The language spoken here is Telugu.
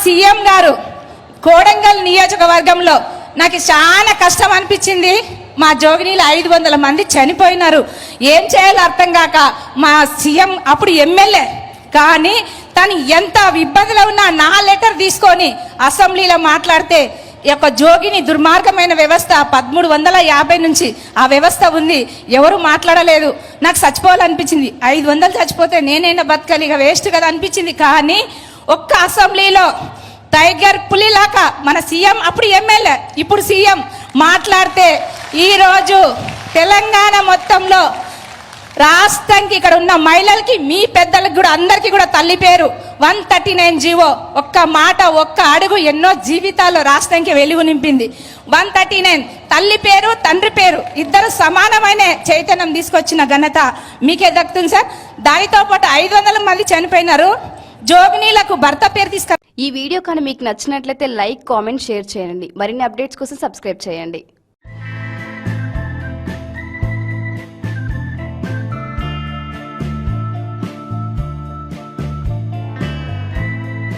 సీఎం గారు కోడంగల్ నియోజకవర్గంలో నాకు చాలా కష్టం అనిపించింది. మా జోగినీలు 500 మంది చనిపోయినారు. ఏం చేయాలో అర్థం కాక మా సీఎం అప్పుడు ఎమ్మెల్యే కానీ తను ఎంత ఇబ్బందిలో ఉన్నా నా లెటర్ తీసుకొని అసెంబ్లీలో మాట్లాడితే ఈ యొక్క జోగిని దుర్మార్గమైన వ్యవస్థ 1350 నుంచి ఆ వ్యవస్థ ఉంది, ఎవరు మాట్లాడలేదు. నాకు చచ్చిపోవాలనిపించింది. 500 చచ్చిపోతే నేనైనా బతకాలి, ఇక వేస్ట్ కదా అనిపించింది. కానీ ఒక్క అసెంబ్లీలో టైగర్ పులిలాగా మన సీఎం అప్పుడు ఎమ్మెల్యే ఇప్పుడు సీఎం మాట్లాడితే ఈరోజు తెలంగాణ మొత్తంలో రాష్ట్రానికి ఇక్కడ ఉన్న మహిళలకి మీ పెద్దలకు కూడా అందరికీ కూడా తల్లి పేరు 139 జీవో ఒక్క మాట ఒక్క అడుగు ఎన్నో జీవితాల్లో రాష్ట్రానికి వెలుగు నింపింది. 139 తల్లి పేరు తండ్రి పేరు ఇద్దరు సమానమైన చైతన్యం తీసుకొచ్చిన ఘనత మీకే దక్కుతుంది సార్. దానితో పాటు 500 మంది చనిపోయినారు. జోగినీలకు భర్త పేరు తీసుకు. ఈ వీడియో కానీ మీకు నచ్చినట్లయితే లైక్, కామెంట్, షేర్ చేయండి. మరిన్ని అప్డేట్స్ కోసం సబ్స్క్రైబ్ చేయండి.